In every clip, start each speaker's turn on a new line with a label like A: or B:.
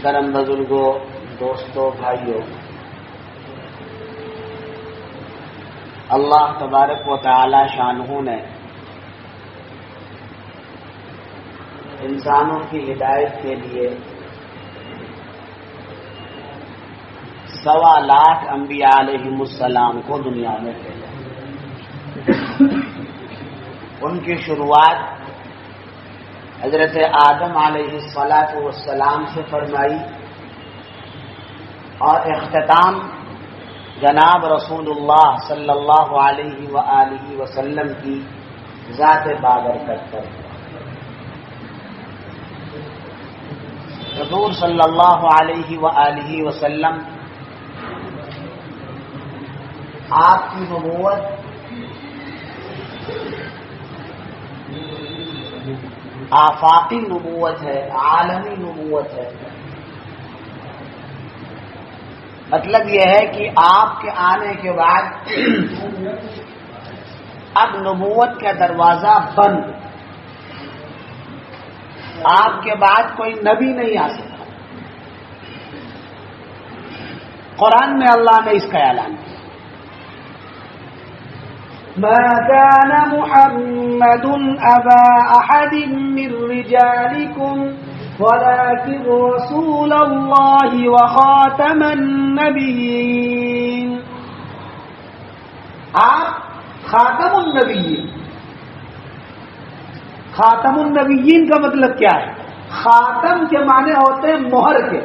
A: محترم بزرگوں، دوستوں، بھائیوں، اللہ تبارک و تعالی شانہ نے انسانوں کی ہدایت کے لیے 1.25 لاکھ انبیاء علیہم السلام کو دنیا میں بھیجا۔ ان کی شروعات حضرت آدم علیہ السلام سے فرمائی اور اختتام جناب رسول اللہ صلی اللہ علیہ وآلہ وسلم کی ذات بابرکت پر۔ حضور صلی اللہ علیہ وآلہ وسلم آپ کی نبوت آفاقی نبوت ہے، عالمی نبوت ہے۔ مطلب یہ ہے کہ آپ کے آنے کے بعد اب نبوت کا دروازہ بند، آپ کے بعد کوئی نبی نہیں آ سکتا۔ قرآن میں اللہ نے اس کا اعلان کیا،
B: ما كان محمد أبا أحد من رجالكم ولكن رسول الله وخاتم النبيين۔
A: آپ خاتم النبیین۔ خاتم النبیین کا مطلب کیا ہے؟ خاتم کے معنی ہوتے ہیں مہر کے۔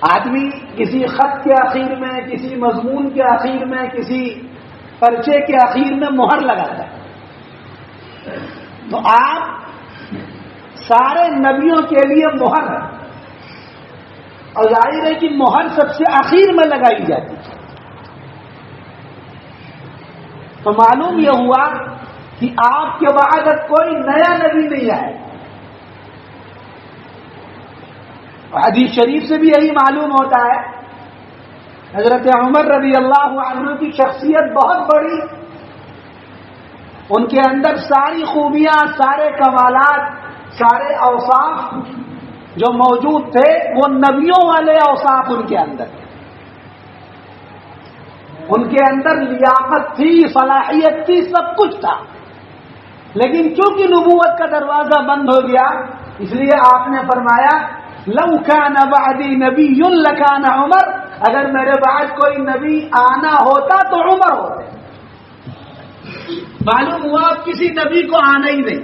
A: آدمی کسی خط کے آخر میں، کسی مضمون کے آخر میں، کسی پرچے کے آخر میں مہر لگاتا ہے، تو آپ سارے نبیوں کے لیے مہر ہے، اور ظاہر ہے کہ مہر سب سے آخر میں لگائی جاتی ہے۔ تو معلوم یہ ہوا کہ آپ کے بعد اب کوئی نیا نبی نہیں آئے۔ حدیث شریف سے بھی یہی معلوم ہوتا ہے۔ حضرت عمر رضی اللہ عنہ کی شخصیت بہت بڑی، ان کے اندر ساری خوبیاں، سارے کمالات، سارے اوصاف جو موجود تھے وہ نبیوں والے اوصاف ان کے اندر تھے۔ ان کے اندر لیاقت تھی، صلاحیت تھی، سب کچھ تھا، لیکن چونکہ نبوت کا دروازہ بند ہو گیا، اس لیے آپ نے فرمایا لو كان بعدی نبی لکان عمر، اگر میرے بعد کوئی نبی آنا ہوتا تو عمر ہوتے۔ معلوم ہوا کسی نبی کو آنا ہی نہیں۔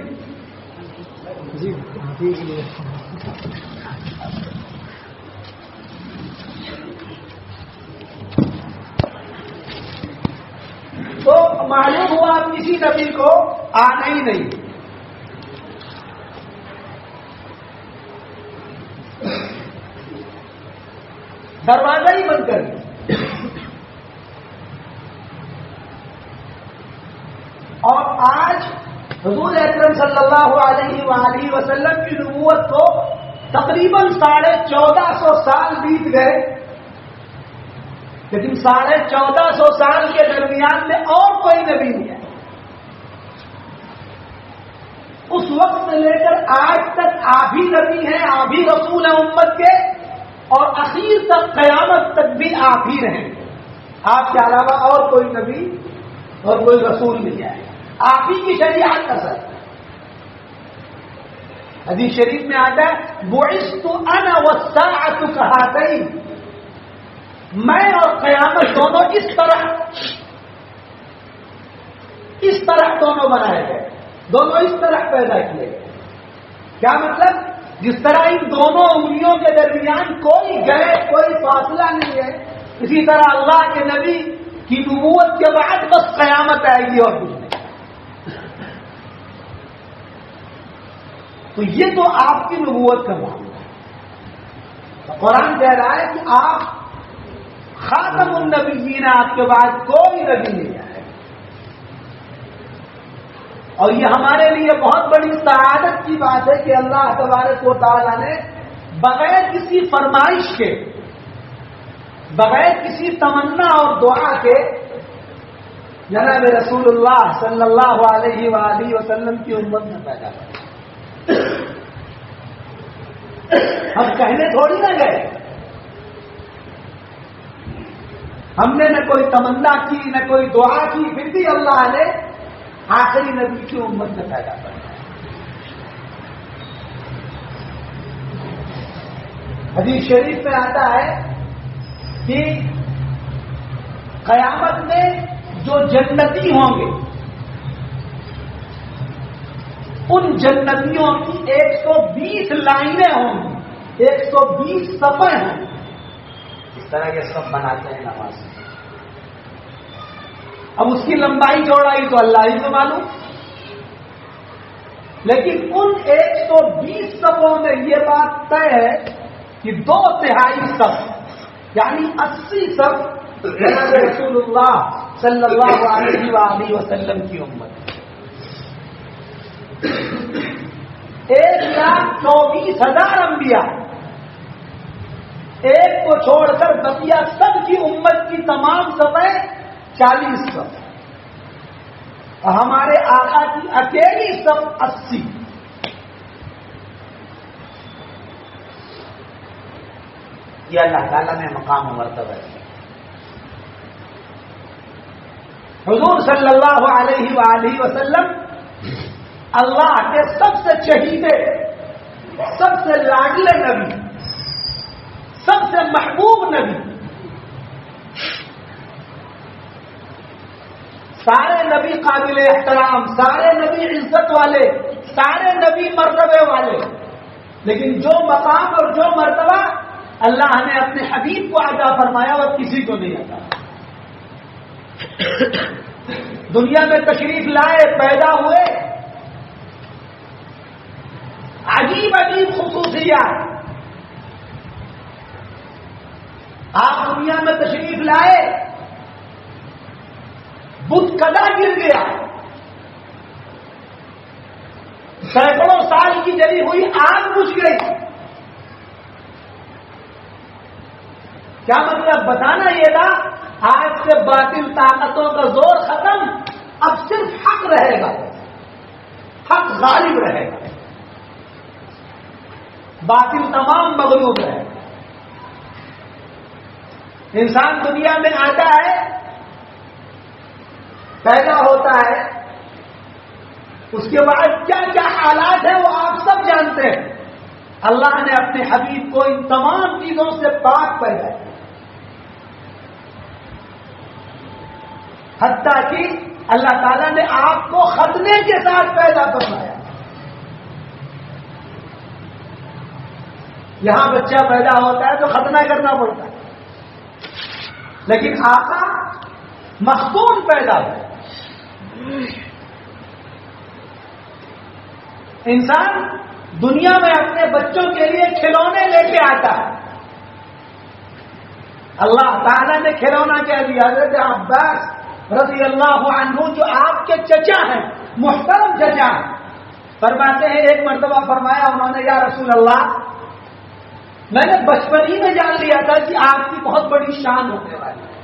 A: تو معلوم ہوا کسی نبی کو آنا ہی نہیں۔ دروازہ ہی بند کر دیا۔ اور آج حضور اکرم صلی اللہ علیہ وآلہ وسلم کی نبوت کو تقریباً 1450 سال بیت گئے، لیکن 1450 سال کے درمیان میں اور کوئی نبی نہیں ہے۔ اس وقت سے لے کر آج تک آپ ہی نبی ہیں، آپ ہی رسول ہیں امت کے، اور اخیر تک قیامت تک بھی آپ ہی رہیں گے۔ آپ کے علاوہ اور کوئی نبی اور کوئی رسول نہیں آئے، آپ ہی کی شریعت اثر۔ حدیث شریف میں آتا ہے بعثت انا والساعة كهاتين، میں اور قیامت دونوں اس طرح دونوں بنائے گئے، دونوں اس طرح پیدا کیے گئے۔ کیا مطلب؟ جس طرح ان دونوں انگلیوں کے درمیان کوئی گیپ، کوئی فاصلہ نہیں ہے، اسی طرح اللہ کے نبی کی نبوت کے بعد بس قیامت آئے گی اور کچھ نہیں۔ تو یہ تو آپ کی نبوت کا معاملہ ہے۔ قرآن کہہ رہا ہے کہ آپ خاتم النبیین، آپ کے بعد کوئی نبی نہیں آئے، اور یہ ہمارے لیے بہت بڑی سعادت کی بات ہے کہ اللہ تبارک و تعالیٰ نے بغیر کسی فرمائش کے، بغیر کسی تمنا اور دعا کے جناب رسول اللہ صلی اللہ علیہ وآلہ وسلم کی امت میں پیدا کر ہم کہنے تھوڑی نہ گئے، ہم نے نہ کوئی تمنا کی نہ کوئی دعا کی، پھر بھی اللہ نے آخری نبی کی امت میں پیدا کر دیا۔ حدیث شریف میں آتا ہے کہ قیامت میں جو جنتی ہوں گے ان جنتیوں کی 120 لائنیں ہوں گی، 120 صفحے ہوں گی۔ اس طرح کے سب بناتے ہیں نماز۔ اب اس کی لمبائی چوڑائی تو اللہ ہی کو معلوم، لیکن ان 120 صفوں میں یہ بات طے ہے کہ 2/3 صف یعنی 80 صف جناب رسول اللہ صلی اللہ علیہ وآلہ وسلم کی امت، 1,24,000 انبیاء، ایک کو چھوڑ کر بقیہ سب کی امت کی تمام صفیں 40 صف، اور ہمارے آقا کی اکیلی صف 80۔ یہ اللہ تعالیٰ نے مقام و مرتبہ ہے۔ حضور صلی اللہ علیہ وآلہ وسلم اللہ کے سب سے چہیتے، سب سے لاڈلے نبی، سب سے محبوب نبی، سارے نبی قابل احترام، سارے نبی عزت والے، سارے نبی مرتبے والے، لیکن جو مقام اور جو مرتبہ اللہ نے اپنے حبیب کو عطا فرمایا وہ کسی کو نہیں عطا۔ دنیا میں تشریف لائے، پیدا ہوئے، عجیب عجیب خصوصیات۔ آپ دنیا میں تشریف لائے، بت کدا گر گیا، سینکڑوں سال کی جلی ہوئی آگ بجھ گئی۔ کیا مطلب؟ بتانا یہ تھا آج سے باطل طاقتوں کا زور ختم، اب صرف حق رہے گا، حق غالب رہے گا، باطل تمام مغلوب رہے گا۔ انسان دنیا میں آتا ہے، پیدا ہوتا ہے، اس کے بعد کیا کیا حالات ہیں وہ آپ سب جانتے ہیں۔ اللہ نے اپنے حبیب کو ان تمام چیزوں سے پاک پیدا کیا، حتیٰ کہ اللہ تعالیٰ نے آپ کو ختنے کے ساتھ پیدا فرمایا۔ یہاں بچہ پیدا ہوتا ہے تو ختنہ کرنا پڑتا ہے، لیکن آقا مختون پیدا ہوا۔ انسان دنیا میں اپنے بچوں کے لیے کھلونے لے کے آتا ہے، اللہ تعالیٰ نے کھلونا کیا دیا؟ حضرت عباس رضی اللہ عنہ جو آپ کے چچا ہیں، محترم چچا ہیں، فرماتے ہیں ایک مرتبہ فرمایا انہوں نے، یا رسول اللہ میں نے بچپن ہی میں جان لیا تھا کہ آپ کی بہت بڑی شان ہونے والی ہے۔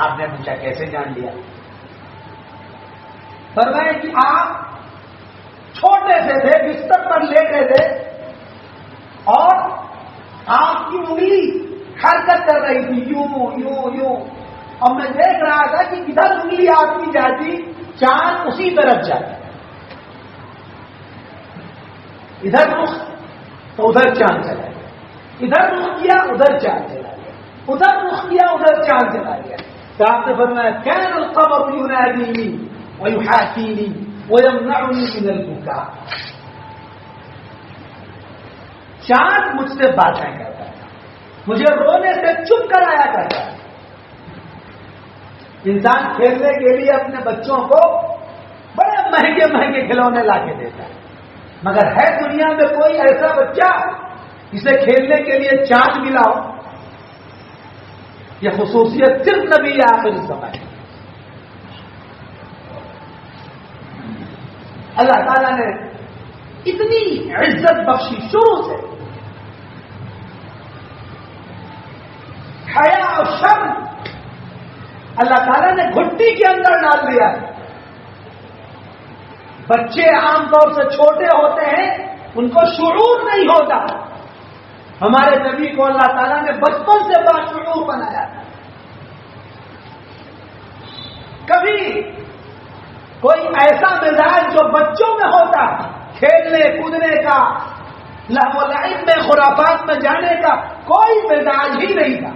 A: آپ نے پوچھا کیسے جان لیا؟ فرمایا کہ آپ چھوٹے سے تھے، بستر پر لیٹے تھے اور آپ کی انگلی حرکت کر رہی تھی، یوں یوں یوں، اور میں دیکھ رہا تھا کہ ادھر انگلی آپ کی جاتی چاند اسی طرف جاتا، ادھر رخ تو ادھر چاند چلا گیا، ادھر رخ کیا ادھر چاند چلا گیا، ادھر رخ کیا ادھر چاند چلا گیا۔ تو آپ نے فرمایا كان القمر يناديني ويحاكيني ويمنعني من البكاء، چاند مجھ سے باتیں کرتا ہے، مجھے رونے سے چپ کرایا کرتا ہے۔ انسان کھیلنے کے لیے اپنے بچوں کو بڑے مہنگے مہنگے کھلونے لا کے دیتا ہے، مگر ہے دنیا میں کوئی ایسا بچہ جسے کھیلنے کے لیے چاند ملا ہو؟ یہ خصوصیت صرف نبی آخر الزمان ہے۔ اللہ تعالیٰ نے اتنی عزت بخشی شروع سے، حیا اور شرم اللہ تعالیٰ نے گھٹی کے اندر ڈال دیا ہے۔ بچے عام طور سے چھوٹے ہوتے ہیں ان کو شعور نہیں ہوتا. ہمارے نبی کو اللہ تعالیٰ نے بچپن سے باشعور بنایا تھا. کبھی کوئی ایسا مزاج جو بچوں میں ہوتا کھیلنے کودنے کا، لہو و لعب میں، خرافات میں جانے کا کوئی مزاج ہی نہیں تھا.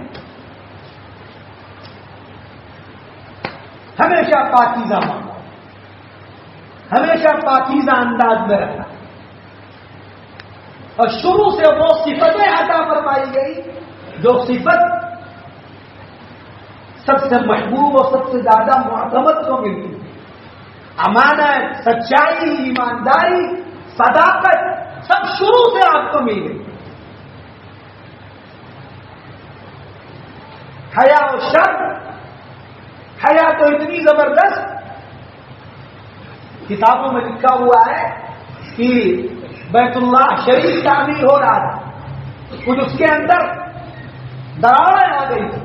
A: ہمیشہ پاکیزہ مانگا، ہمیشہ پاکیزہ انداز میں رکھا، اور شروع سے وہ صفتیں عطا فرمائی گئی جو صفت سب سے محبوب اور سب سے زیادہ معتمد کو ملتی ہے. امانت، سچائی، ایمانداری، صداقت سب شروع سے آپ کو مل گئی. حیا و شرم، حیا تو اتنی زبردست، کتابوں میں لکھا ہوا ہے کہ بیت اللہ شریف تعمیر ہو رہا تھا، کچھ اس کے اندر دراڑیں آ گئی تھی،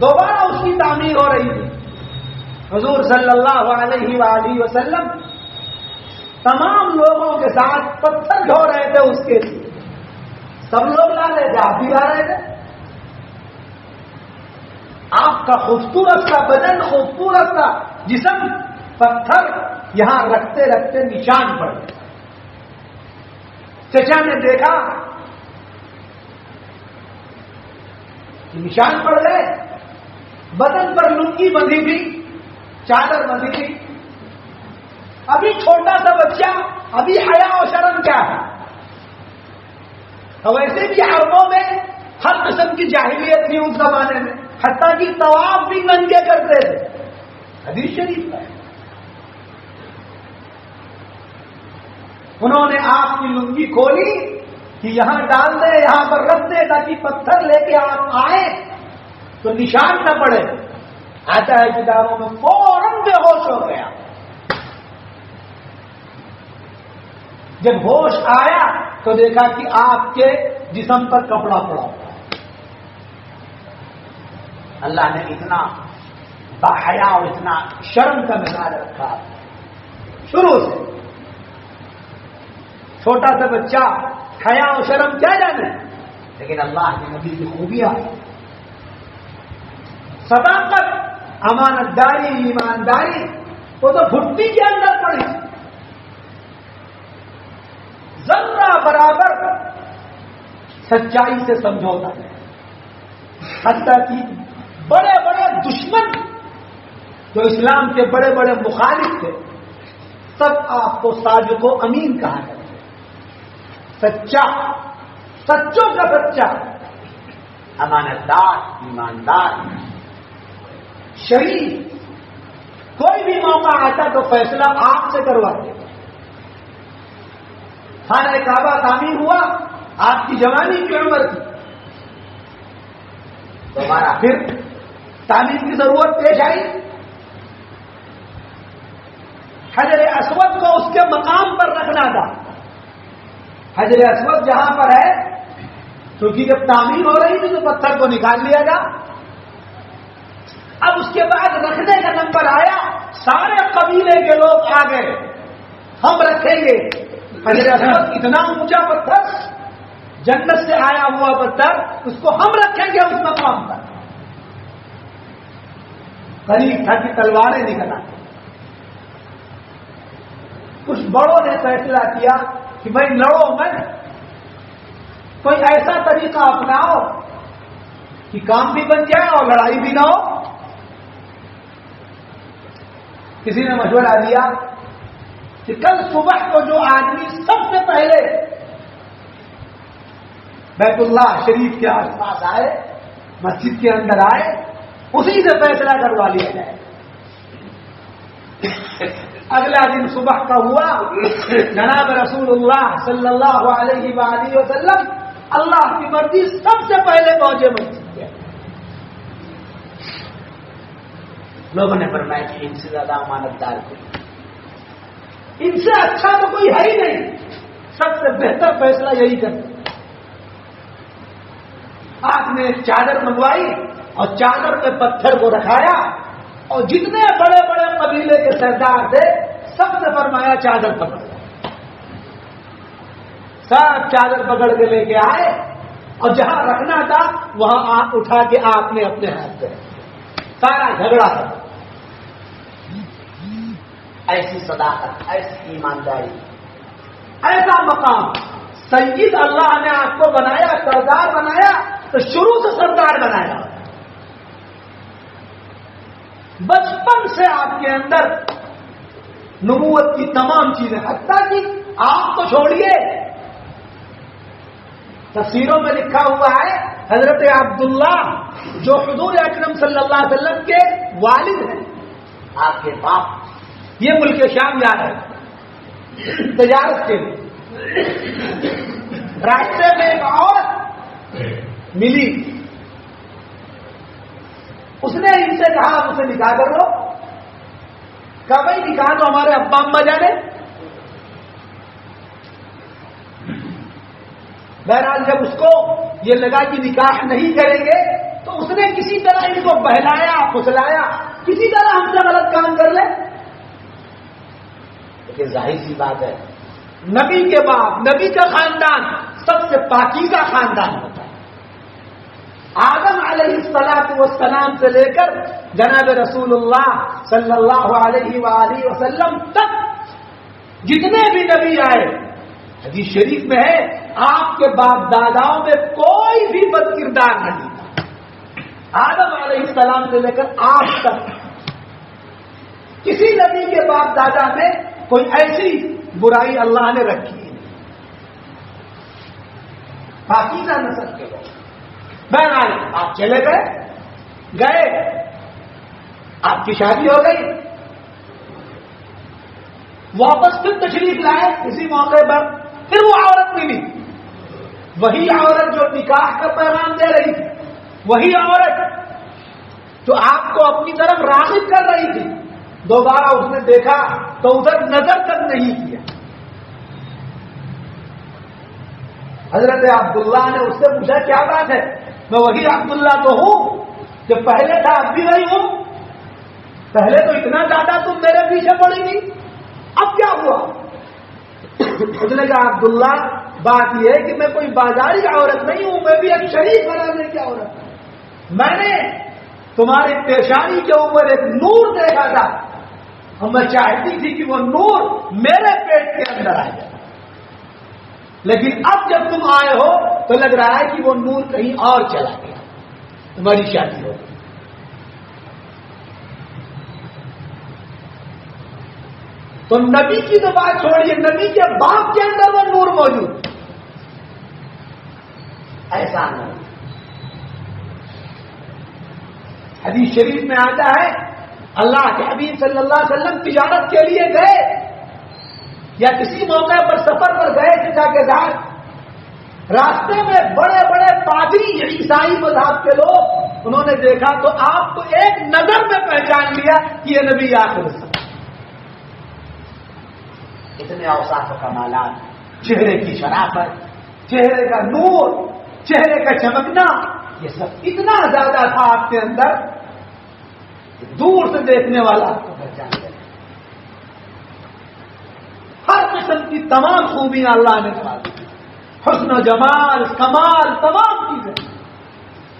A: دوبارہ اس کی تعمیر ہو رہی تھی. حضور صلی اللہ علیہ وآلہ وسلم تمام لوگوں کے ساتھ پتھر ڈھو رہے تھے اس کے لیے. سب لوگ لا رہے تھے، آپ بھی لا رہے تھے. آپ کا خوبصورت سا بدن، خوبصورت سا جسم، پتھر یہاں رکھتے رکھتے نشان پڑ گئے. چچا نے دیکھا کہ نشان پڑ گئے، بدن پر لنگی بندھی تھی، چادر بندھی تھی. ابھی چھوٹا سا بچہ، ابھی حیا و شرم کیا ہے. اور ویسے بھی عربوں میں ہر قسم کی جاہلیت تھی اس زمانے میں، حتیٰ کہ طواف بھی ننگے کرتے تھے. حدیث شریف ہے. انہوں نے آپ کی لنگی کھولی کہ یہاں ڈال دے، یہاں پر رکھ دے تاکہ پتھر لے کے آپ آئیں تو نشان نہ پڑے. آتا ہے کتابوں میں فوراً بے ہوش ہو گیا. جب ہوش آیا تو دیکھا کہ آپ کے جسم پر کپڑا پڑا ہوا. اللہ نے اتنا باحیا اور اتنا شرم کا مزاج رکھا شروع سے. چھوٹا سا بچہ حیا و شرم کیا جانے، لیکن اللہ کے نبی کی خوبیاں، صداقت، امانت داری، ایمانداری، وہ تو بھٹی کے اندر پڑی. ذرہ برابر سچائی سے سمجھوتا ہے. حتیٰ کہ بڑے بڑے دشمن جو اسلام کے بڑے بڑے مخالف تھے، سب آپ کو صادق و امین کہا کرتے. سچا، سچوں کا سچا، امانت دار، ایماندار، شریف. کوئی بھی موقع آتا تو فیصلہ آپ سے کرواتے. خانہ کعبہ تعمیر ہوا، آپ کی جوانی کی عمر تھی، دوبارہ پھر تعمیر کی ضرورت پیش آئی. حجر اسود کو اس کے مقام پر رکھنا تھا. حجر اسود جہاں پر ہے، کیونکہ جب تعمیر ہو رہی تھی تو پتھر کو نکال لیا گیا. اب اس کے بعد رکھنے کا نمبر آیا، سارے قبیلے کے لوگ آ گئے، ہم رکھیں گے. حجر اسود اتنا اونچا پتھر، جنت سے آیا ہوا پتھر، اس کو ہم رکھیں گے اس مقام پر. قریب تھا کہ تلواریں نکلا. کچھ بڑوں نے فیصلہ کیا کہ بھائی لڑو مت، کوئی ایسا طریقہ اپناؤ کہ کام بھی بن جائے اور لڑائی بھی نہ ہو. کسی نے مشورہ دیا کہ کل صبح کو جو آدمی سب سے پہلے بیت اللہ شریف کے آس پاس آئے، مسجد کے اندر آئے، اسی سے فیصلہ کروا لیا جائے. اگلا دن صبح کا ہوا، جناب رسول اللہ صلی اللہ علیہ وآلہ وسلم اللہ کی مرضی سب سے پہلے پہنچے مسجد کے. لوگوں نے فرمایا کہ ان سے زیادہ امانت دار کوئی، ان سے اچھا تو کوئی ہے ہی نہیں، سب سے بہتر فیصلہ یہی کرتا. آپ نے ایک چادر منگوائی اور چادر پہ پتھر کو رکھایا، اور جتنے بڑے بڑے قبیلے کے سردار تھے سب نے فرمایا چادر پکڑو. سب چادر پکڑ کے لے کے آئے اور جہاں رکھنا تھا وہاں اٹھا کے آپ نے اپنے ہاتھ پہ سارا جھگڑا ہے. ایسی صداقت، ایسی ایمانداری، ایسا مقام. سید اللہ نے آپ کو بنایا، سردار بنایا تو شروع سے سردار بنایا. بچپن سے آپ کے اندر نبوت کی تمام چیزیں، حتیٰ کہ آپ تو چھوڑیے، تفسیروں میں لکھا ہوا ہے حضرت عبداللہ جو حضور اکرم صلی اللہ علیہ وسلم کے والد ہیں، آپ کے باپ، یہ ملک شام جا رہے ہیں تجارت کے لیے. راستے میں ایک عورت ملی، اس نے ان سے کہا آپ اسے نکاح کر لو. کہا بھائی نکاح تو ہمارے ابا اماں جانے. بہرحال جب اس کو یہ لگا کہ نکاح نہیں کریں گے تو اس نے کسی طرح ان کو بہلایا پھسلایا، کسی طرح ہم سے غلط کام کر لے. لیکن ظاہر سی بات ہے نبی کے باپ، نبی کا خاندان سب سے پاکیزہ خاندان ہوتا ہے. آدم علیہ الصلوۃ والسلام سے لے کر جناب رسول اللہ صلی اللہ علیہ وآلہ وسلم تک جتنے بھی نبی آئے، حدیث شریف میں ہے آپ کے باپ داداؤں میں کوئی بھی بد کردار نہیں تھا. آدم علیہ السلام سے لے کر آج تک کسی نبی کے باپ دادا میں کوئی ایسی برائی اللہ نے رکھی نہیں. پاکیزہ نسل کے لوگ. بہرحال آپ چلے گئے، آپ کی شادی ہو گئی، واپس پھر تشریف لائے کسی موقع پر، پھر وہ عورت ملی، وہی عورت جو نکاح کا پیغام دے رہی تھی، وہی عورت جو آپ کو اپنی طرف راغب کر رہی تھی. دوبارہ اس نے دیکھا تو ادھر نظر تک نہیں کیا. حضرت عبداللہ نے اس سے پوچھا کیا بات ہے؟ میں وہی عبداللہ تو ہوں جو پہلے تھا، اب بھی وہی ہوں. پہلے تو اتنا زیادہ تم میرے پیچھے پڑی تھی، اب کیا ہوا؟ اس نے کہا عبداللہ بات یہ ہے کہ میں کوئی بازاری عورت نہیں ہوں، میں بھی ایک شریف گھرانے کی عورت ہوں. میں نے تمہاری پیشانی کے اوپر ایک نور دیکھا تھا اور میں چاہتی تھی کہ وہ نور میرے پیٹ کے اندر آ جائے، لیکن اب جب تم آئے ہو تو لگ رہا ہے کہ وہ نور کہیں اور چلا گیا، تمہاری شادی ہو گئی. تو نبی کی تو بات چھوڑیے، نبی کے باپ کے اندر وہ نور موجود، ایسا نہیں. حدیث شریف میں آتا ہے اللہ کے حبیب صلی اللہ علیہ وسلم تجارت کے لیے گئے یا کسی موقع پر سفر پر گئے پتا کے ساتھ، راستے میں بڑے بڑے پادری عیسائی مذہب کے لوگ انہوں نے دیکھا تو آپ کو ایک نظر میں پہچان لیا کہ یہ نبی آخر سے. اتنے اوصاف و کمالات، چہرے کی شرافت، چہرے کا نور، چہرے کا چمکنا، یہ سب اتنا زیادہ تھا آپ کے اندر کہ دور سے دیکھنے والا آپ کو پہچان لے. ہر قسم کی تمام خوبیاں اللہ نے دکھا دی، حسن و جمال، کمال، تمام چیزیں.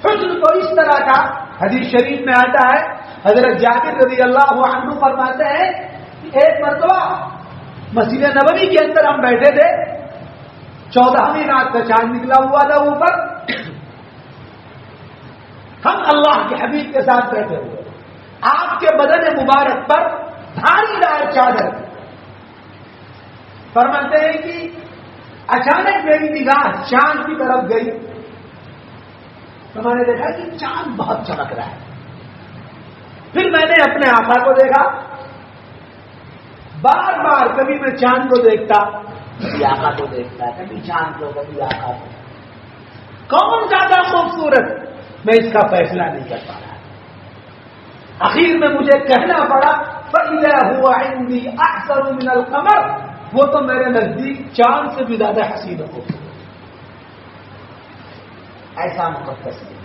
A: حسن تو اس طرح کا حدیث شریف میں آتا ہے، حضرت جابر رضی اللہ عنہ فرماتے ہیں کہ ایک مرتبہ مسجد نبوی کے اندر ہم بیٹھے تھے، 14ویں رات کا چاند نکلا ہوا تھا اوپر، ہم اللہ کے حبیب کے ساتھ بیٹھے ہوئے، آپ کے بدن مبارک پر بھاری دار چادر. فرماتے ہیں کہ اچانک میری نگاہ چاند کی طرف گئی تو میں نے دیکھا کہ چاند بہت چمک رہا ہے. پھر میں نے اپنے آقا کو دیکھا، بار بار کبھی میں چاند کو دیکھتا، کبھی آقا کو دیکھتا، کبھی چاند کو، کبھی آقا کو. کون زیادہ خوبصورت، میں اس کا فیصلہ نہیں کر پا رہا. آخر میں مجھے کہنا پڑا فَإِذَا هُوَ عِنْدِي أَحْسَنُ مِنَ الْقَمَرِ، وہ تو میرے نزدیک چاند سے بھی زیادہ حسین و خوبصورت. ایسا مقدس ہے،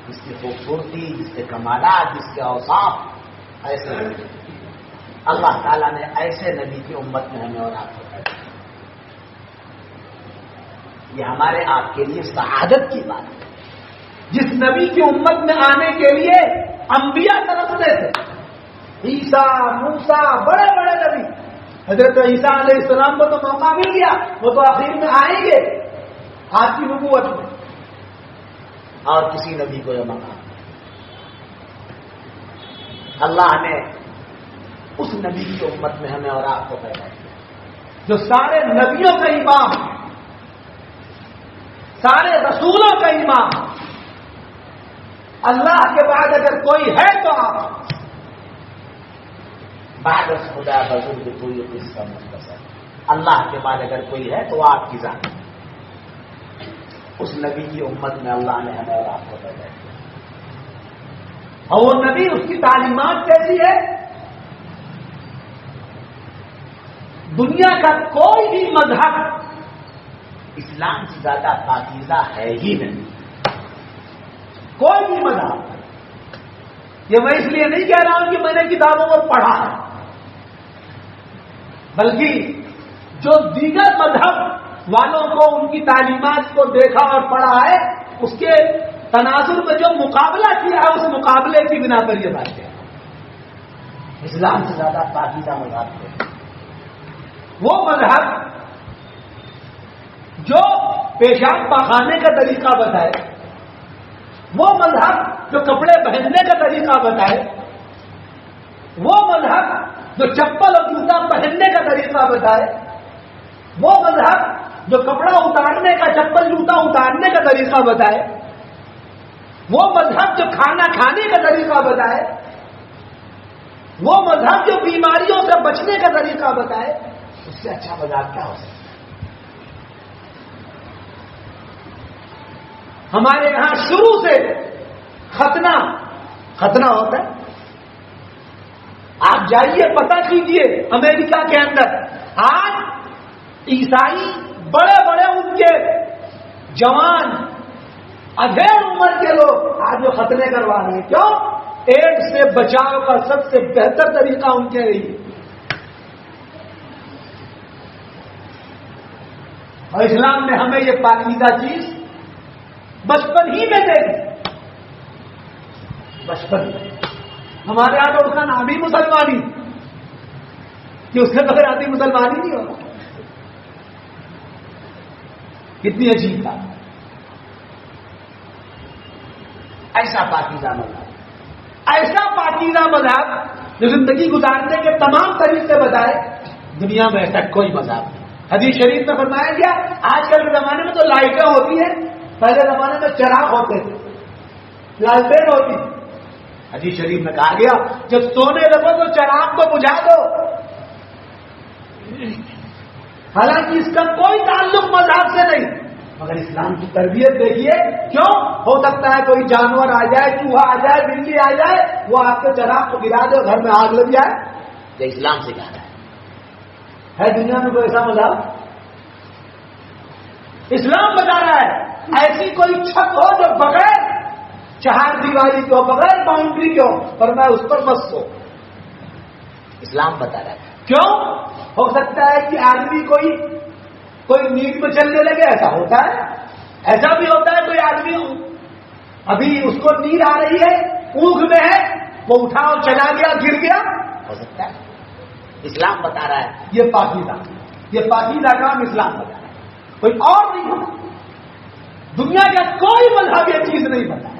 A: جس کی خوبصورتی، جس کے کمالات، جس کے اوصاف ایسے ہیں. اللہ تعالیٰ نے ایسے نبی کی امت میں ہمیں اور آپ کو. یہ ہمارے آپ کے لیے سعادت کی بات ہے. جس نبی کی امت میں آنے کے لیے انبیاء ترستے تھے، عیسیٰ، موسیٰ، بڑے بڑے نبی. حضرت عیسیٰ علیہ السلام کو تو موقع مل گیا، وہ تو آخر میں آئیں گے آپ کی نبوت میں، اور کسی نبی کو یہ موقع نہیں. اللہ نے اس نبی کی امت میں ہمیں اور آپ کو پیدا کیا جو سارے نبیوں کا امام ہے، سارے رسولوں کا امام. اللہ کے بعد اگر کوئی ہے تو آپ، بعد از خدا بزرگ کوئی قصہ مختصر. اللہ کے بعد اگر کوئی ہے تو آپ کی ذات. اس نبی کی امت میں اللہ نے ہمیں اور آپ کو پیدا کیا، اور وہ نبی، اس کی تعلیمات کیسی ہے؟ دنیا کا کوئی بھی مذہب اسلام سے زیادہ پاکیزہ ہے ہی نہیں. کوئی بھی مذہب. یہ میں اس لیے نہیں کہہ رہا ہوں کہ میں نے کتابوں کو پڑھا ہے، بلکہ جو دیگر مذہب والوں کو ان کی تعلیمات کو دیکھا اور پڑھا ہے، اس کے تناظر میں جو مقابلہ کیا ہے، اس مقابلے کی بنا پر یہ بات ہے. اسلام سے زیادہ پاکیزہ مذہب ہے وہ مذہب جو پیشاب پاخانے کا طریقہ بتائے، وہ مذہب جو کپڑے پہننے کا طریقہ بتائے، وہ مذہب جو چپل اور جوتا پہننے کا طریقہ بتائے، وہ مذہب جو کپڑا اتارنے کا، چپل جوتا اتارنے کا طریقہ بتائے، وہ مذہب جو کھانا کھانے کا طریقہ بتائے، وہ مذہب جو بیماریوں سے بچنے کا طریقہ بتائے، اس سے اچھا مذہب کیا ہو سکتا ہے؟ ہمارے یہاں شروع سے ختنہ ہوتا ہے. آپ جائیے پتہ کیجئے امریکہ کے اندر آج عیسائی بڑے بڑے ان کے جوان ادھیڑ عمر کے لوگ آج جو ختنے کروا رہے ہیں. کیوں؟ ایڈز سے بچاؤ کا سب سے بہتر طریقہ ان کے لیے. اور اسلام نے ہمیں یہ پاکیزہ چیز بچپن ہی میں دے دی. بچپن میں ہمارے یہاں تو اس کا نام ہی مسلمانی، کہ اس کے بغیر آدمی مسلمان ہی نہیں ہوگا. کتنی عجیب بات. ایسا پاکیزہ مذہب، ایسا پاکیزہ مذہب جو زندگی گزارنے کے تمام طریقے بتائے، دنیا میں ایسا کوئی مذہب نہیں. حدیث شریف میں فرمایا گیا آج کل کے زمانے میں تو لائٹیں ہوتی ہیں، پہلے زمانے میں چراغ ہوتے تھے، لالٹین ہوتی تھی. حدیث شریف میں کہا گیا جب سونے لگو تو چراغ کو بجھا دو. حالانکہ اس کا کوئی تعلق مذہب سے نہیں، مگر اسلام کی تربیت دیکھیے. کیوں؟ ہو سکتا ہے کوئی جانور آ جائے، چوہا آ جائے، بلی آ جائے، وہ آپ کے چراغ کو گرا دے، گھر میں آگ لگ جائے. یہ اسلام سے کہہ رہا ہے دنیا میں کوئی ایسا مذہب؟ اسلام بتا رہا ہے ایسی کوئی چھت ہو جو بغیر چہار دیواری کے ہو، بغیر باؤنڈری کے ہو، پر میں اس پر مت سو. اسلام بتا رہا ہے. کیوں؟ ہو سکتا ہے کہ آدمی کوئی نیند میں چلنے لگے، ایسا ہوتا ہے. ایسا بھی ہوتا ہے کوئی آدمی ابھی اس کو نیند آ رہی ہے، اونگ میں ہے، وہ اٹھا اور چلا گیا، گر گیا، ہو سکتا ہے. اسلام بتا رہا ہے یہ پاکیزہ کام اسلام بتا رہا ہے، کوئی اور نہیں ہوتا. دنیا کا کوئی مذہب یہ چیز نہیں بتا رہا.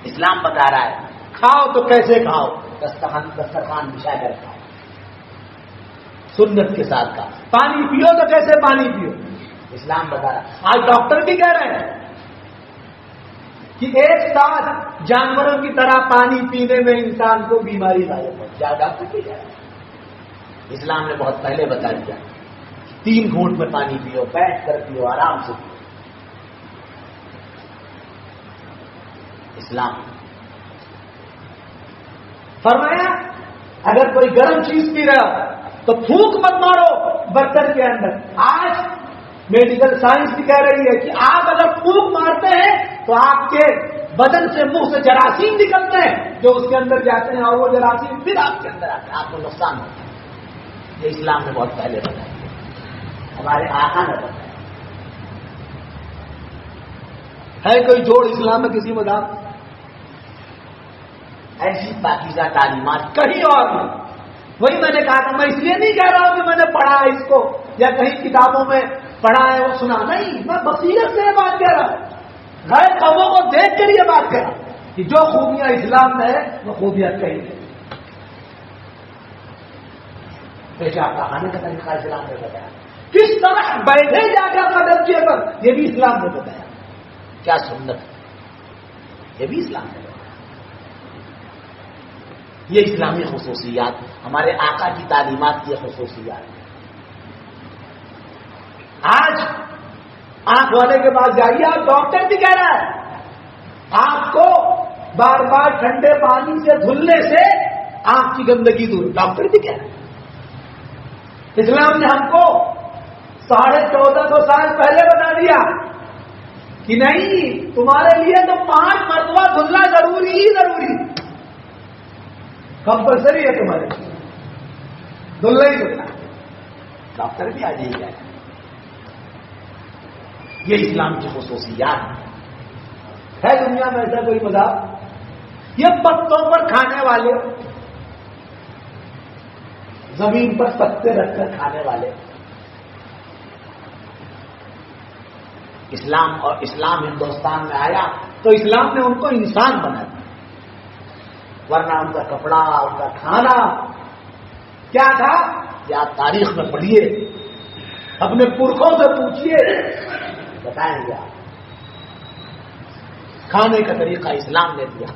A: اسلام بتا رہا ہے کھاؤ تو کیسے کھاؤ، دسترخوان بچھا کر کھاؤ، سنت کے ساتھ کھاؤ. پانی پیو تو کیسے پانی پیو، اسلام بتا رہا ہے. آج ڈاکٹر بھی کہہ رہے ہیں کہ ایک ساتھ جانوروں کی طرح پانی پینے میں انسان کو بیماری لاحق ہو جائے. ڈاکٹر بھی کہہ رہے ہیں. اسلام نے بہت پہلے بتا دیا 3 گھونٹ میں پانی پیو، بیٹھ کر پیو، آرام سے پیو. اسلام فرمایا اگر کوئی گرم چیز پی رہا تو پھونک مت مارو برتن کے اندر. آج میڈیکل سائنس بھی کہہ رہی ہے کہ آپ اگر پھونک مارتے ہیں تو آپ کے بدن سے، منہ سے جراثیم نکلتے ہیں جو اس کے اندر جاتے ہیں، اور وہ جراثیم پھر آپ کے اندر آتے ہیں، آپ کو نقصان ہوتا ہے. یہ اسلام نے بہت پہلے بتایا، ہمارے آقا نے بتایا. ہے کوئی جوڑ اسلام میں کسی مذہب؟
B: ایسی پاکیزہ تعلیمات
A: کہیں اور نہیں. وہی میں نے کہا تھا، میں اس لیے نہیں کہہ رہا ہوں کہ میں نے پڑھا ہے اس کو یا کہیں کتابوں میں پڑھا ہے وہ سنا، نہیں، میں بصیرت سے یہ بات کہہ رہا ہوں، غیر قوموں کو دیکھ کر یہ بات کہہ رہا ہوں کہ جو خوبیاں اسلام میں ہے وہ خوبیاں کہیں نہیں. پیشاب کھانے کا طریقہ اسلام نے بتایا، کس طرح بیٹھے جا کر درجے پر یہ بھی اسلام نے بتایا.
B: کیا سنت، یہ بھی اسلام نے بتایا. یہ اسلامی خصوصیات، ہمارے آقا کی تعلیمات کی خصوصیات.
A: آج آنکھ والے کے پاس جائیے، آپ ڈاکٹر بھی کہہ رہا ہے آنکھ کو بار بار ٹھنڈے پانی سے دھلنے سے آنکھ کی گندگی دور، ڈاکٹر بھی کہہ رہا ہے. اسلام نے ہم کو 1450 سال پہلے بتا دیا کہ نہیں، تمہارے لیے تو 5 مرتبہ دھلنا ضروری ہی ضروری، کمپلسری ہے تمہارے لیے دھلنا ہی دھلنا.
B: ڈاکٹر بھی آ جائیے گا. یہ اسلام کی خصوصیات
A: ہے. دنیا میں ایسا کوئی مذہب؟ یہ پتوں پر کھانے والے، زمین پر پتے رکھ کر کھانے والے.
B: اسلام ہندوستان میں آیا
A: تو اسلام نے ان کو انسان بنا دیا، ورنہ ان کا کپڑا، ان کا کھانا کیا تھا؟
B: یا آپ تاریخ میں پڑھیے،
A: اپنے پرکھوں سے پوچھیے،
B: بتائیں گے آپ.
A: کھانے کا طریقہ اسلام نے دیا،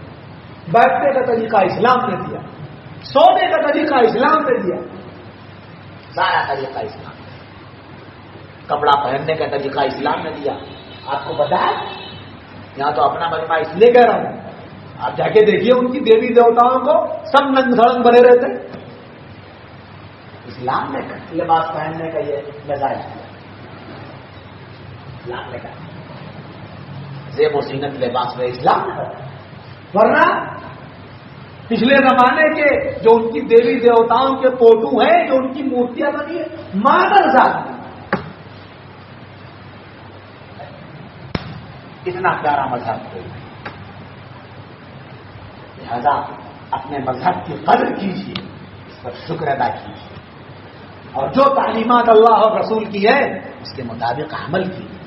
A: بیٹھنے کا طریقہ اسلام نے دیا، سونے کا طریقہ اسلام نے دیا،
B: سارا طریقہ اسلام. کپڑا پہننے کا طریقہ اسلام نے دیا. آپ کو پتا ہے، یہاں تو اپنا مجمع اس لیے کہہ رہا ہوں،
A: آپ جا کے دیکھیے ان کی دیوی دیوتاؤں کو سب ننگ سڑنگ بنے رہتے.
B: اسلام نے لباس پہننے کا یہ مزاج ہے. اسلام نے کہا زیب و زینت لباس میں اسلام نے کہا.
A: ورنہ پچھلے زمانے کے جو ان کی دیوی دیوتاؤں کے فوٹو ہیں، جو ان کی مورتیاں بنی ہیں، مادر ذات
B: اتنا پیارا مذہب کوئی نہیں. لہذا اپنے مذہب کی قدر کیجیے، اس پر شکر ادا کیجیے، اور جو تعلیمات اللہ اور رسول کی ہے اس کے مطابق عمل کیجیے.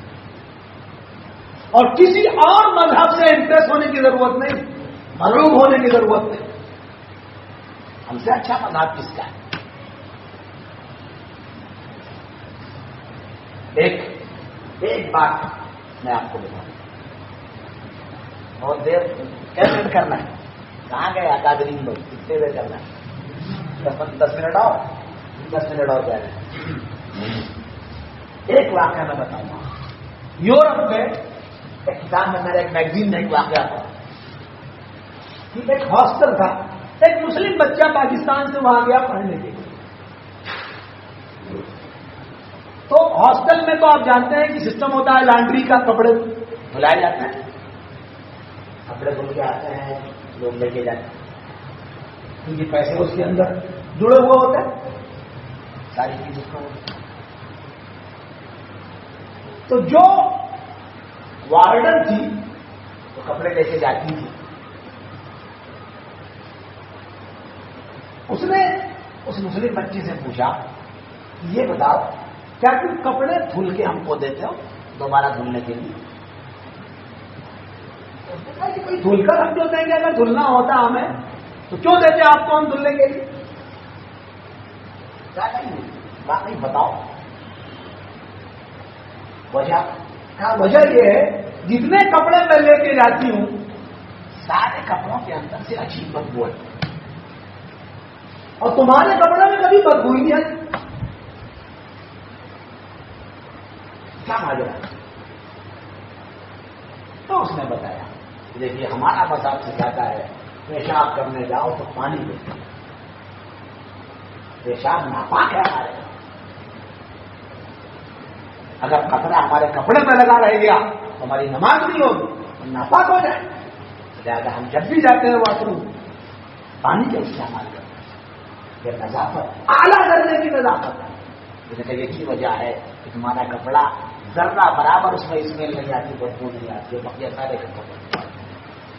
A: اور کسی اور مذہب سے امپریس ہونے کی ضرورت نہیں، مغلوب ہونے کی ضرورت نہیں.
B: ہم سے اچھا مذہب کس کا ہے؟ ایک بات میں آپ کو بتاؤں، بہت دیر کیسے کرنا ہے؟ کہاں گئے اکادرین لوگ؟ کتنے دیر کرنا ہے؟ 10 منٹ اور 10 منٹ اور جا رہے ہیں. ایک واقعہ میں بتاؤں گا.
A: یورپ میں
B: ایک کتاب میں میرا ایک میگزین میں ایک واقعہ تھا.
A: ایک ہاسٹل تھا، ایک مسلم بچہ پاکستان سے وہاں گیا پڑھنے کے لیے. تو ہاسٹل میں تو آپ جانتے ہیں کہ سسٹم ہوتا ہے لانڈری کا، کپڑے
B: دھلائے جاتے ہیں، کپڑے دھل کے آتے ہیں، لوگ لے کے جاتے ہیں،
A: کیونکہ پیسے اس کے اندر جڑے ہوئے ہوتے ہیں،
B: ساری چیز اس کو.
A: تو جو وارڈن تھی
B: وہ کپڑے لے کے جاتی تھی.
A: اس نے اس مسلم بچی سے پوچھا، یہ بتاؤ کیا تم کپڑے دھل کے ہم کو دیتے ہو
B: دوبارہ دھلنے کے لیے؟
A: کوئی دھل کر ہم جو دیں گے، اگر دھلنا ہوتا ہمیں تو کیوں دیتے آپ کو ہم دھلنے کے لیے؟
B: کیا نہیں باقی بتاؤ وجہ.
A: کیا وجہ یہ ہے، جتنے کپڑے میں لے کے جاتی ہوں
B: سارے کپڑوں کے اندر سے عجیب بدبو ہے،
A: اور تمہارے کپڑے میں کبھی بدبو ہی نہیں آئی.
B: کیا ماجرا؟ تو اس نے بتایا کہ دیکھیے ہمارا مذہب سکھاتا ہے پیشاب کرنے جاؤ تو پانی دے. پیشاب ناپاک ہے ہمارے، اگر قطرہ ہمارے کپڑے میں لگا رہ گیا تو ہماری نماز نہیں ہوگی، ہم ناپاک ہو جائیں. لہٰذا ہم جب بھی جاتے ہیں واش روم پانی کا استعمال کرتے ہیں. یہ نظافت اعلیٰ درجے کی نظافت ہے. یہی وجہ ہے کہ تمہارا کپڑا ذرہ برابر اس میں اسمیل نہیں آتی، بدبو نہیں آتی، بقیہ سارے ختم ہو جاتے ہیں۔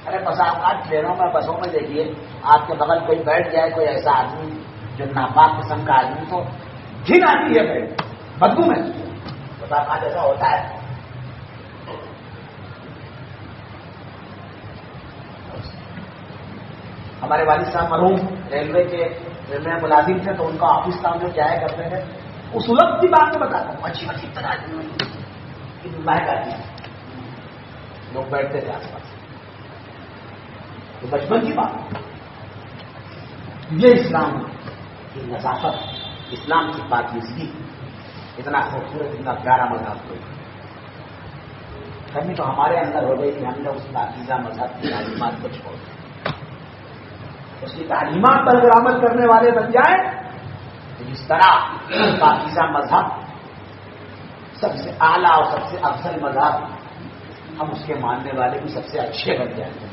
B: ارے بس اوقات ٹرینوں میں بسوں میں دیکھیے، آپ کے بغل کوئی بیٹھ جائے، کوئی ایسا آدمی جو ناپاک قسم کا آدمی، تو گھن آتی ہے پھر بدبو میں، بس اوقات ایسا ہوتا ہے۔ ہمارے والد صاحب مرحوم ریلوے ملازم تھے، تو ان کا آفس کام جو جایا کرتے تھے، اس وقت کی بات میں بتاتا ہوں، اچھی اچھی طرح مہک آتی ہے، لوگ بیٹھتے تھے آس پاس، تو بچپن کی بات، یہ اسلام کی نظافت، اسلام کی پاکیزگی، اتنا خوبصورت، اتنا پیارا مذہب کوئی کمی تو ہمارے اندر ہو گئی کہ ہم نے اس پاکیزہ مذہب کی تعلیمات کو چھوڑ دیا۔ اس کی تعلیمات پر اگر عمل کرنے والے بن جائیں تو جس طرح پاکیزہ مذہب سب سے اعلیٰ اور سب سے افضل مذہب، ہم اس کے ماننے والے بھی سب سے اچھے بن جائیں گے۔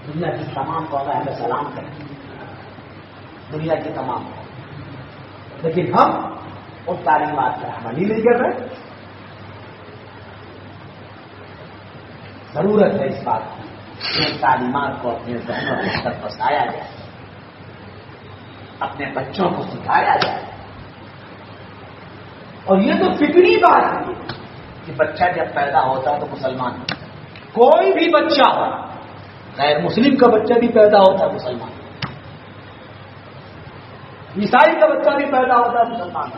B: دنیا کی تمام قومیں ہمیں سلام کریں، دنیا کی تمام قومیں، لیکن ہم ان تعلیمات پر عمل ہی نہیں کر رہے۔ ضرورت ہے اس بات کی کہ تعلیمات کو اپنے ذہنوں کے اندر بسایا جائے، اپنے بچوں کو سکھایا جائے۔ اور یہ تو فکری بات ہے کہ بچہ جب پیدا ہوتا ہے تو مسلمان ہوتا ہے، کوئی بھی بچہ ہو، غیر مسلم کا بچہ بھی پیدا ہوتا ہے مسلمان، عیسائی کا بچہ بھی پیدا ہوتا ہے مسلمان،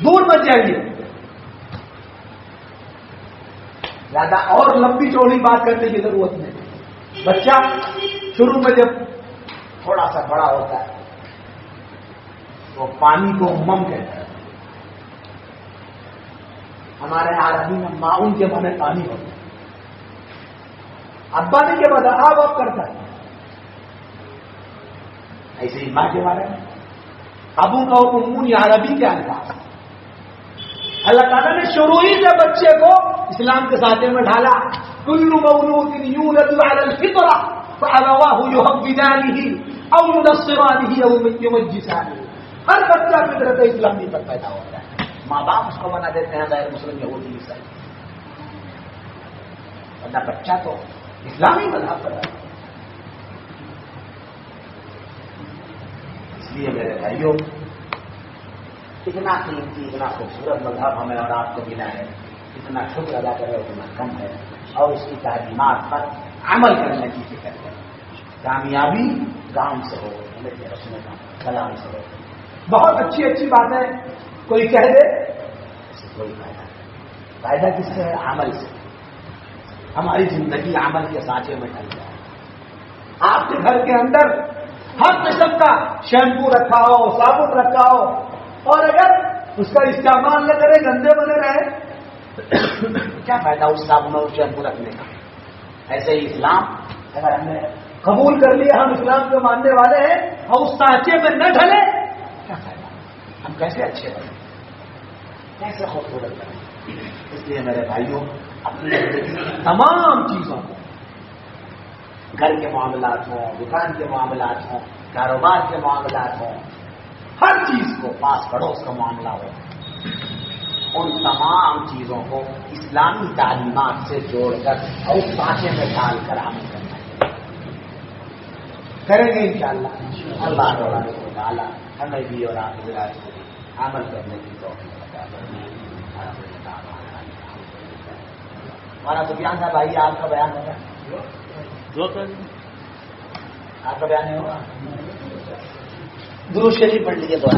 B: دور مت جائیے، زیادہ اور لمبی چوڑی بات کرنے کی ضرورت نہیں۔ بچہ شروع میں جب تھوڑا سا بڑا ہوتا ہے تو پانی کو مم کہتا ہے، ہمارے عربی میں معاون کے معنی پانی ہوتا ہے، ابا نے کے بعد آب کرتا ہے، ایسے ہی ماں کے بارے میں ابو کا امون یا عربی کے الفاظ۔ اللہ تعالیٰ نے شروع ہی سے بچے کو اسلام کے ساتھے میں ڈھالا، کل مولود یولد علی الفطرہ فابواہ یہودانہ او ینصرانہ او یمجسانہ۔ ہر بچہ فطرت اسلامی پر پیدا ہوتا ہے، ماں باپ اس کو بنا دیتے ہیں غیر مسلم یہودی عیسائی، ورنہ بچہ تو اسلامی مذہب پر ہے۔ اس لیے میرے بھائیوں، اتنا قیمتی، اتنا خوبصورت مذہب ہمیں اور آپ کو ملا ہے، اتنا شکر ادا کرے اتنا کم ہے، اور اس کی تعلیمات پر عمل کرنے کی فکر ہے۔ کامیابی کام سے ہو، رسول کلام سے ہو۔ بہت اچھی اچھی باتیں کوئی کہہ دے، اس سے کوئی فائدہ نہیں۔ فائدہ کس سے ہے؟ عمل سے۔ ہماری زندگی عمل کے سانچے میں ڈل جائے۔ آپ کے گھر کے اندر ہر قسم کا شیمپو رکھا ہو، صابن رکھا ہو، اور اگر اس کا استعمال نہ کرے، گندے بنے رہے، کیا فائدہ اس صابن اور شیمپو رکھنے کا؟ ایسے ہی اسلام اگر ہم نے قبول کر لیا، ہم اسلام کے ماننے والے ہیں، اور اس سانچے میں نہ ڈھلے، کیا فائدہ؟ ہم کیسے اچھے بنے، کیسے خوبصورت بنے؟ اس لیے میرے بھائیوں، اپنی زندگی کی تمام چیزوں کو، گھر کے معاملات ہوں، دکان کے معاملات ہوں، کاروبار کے معاملات ہوں، ہر چیز کو، پاس پڑوس کا معاملہ ہو، ان تمام چیزوں کو اسلامی تعلیمات سے جوڑ کر اور اس سانچے میں ڈال کر عمل کرنا ہے۔ کریں گے انشاءاللہ۔ اللہ تعالیٰ ہمیں بھی اور آپ کو عمل کرنے کی توفیق عطا فرمائے۔ ہمارا سفیان صاحب آئیے، آپ کا بیان ہوگا، آپ کا بیان نہیں ہوگا، درود شریف پڑھ لیجیے دعا۔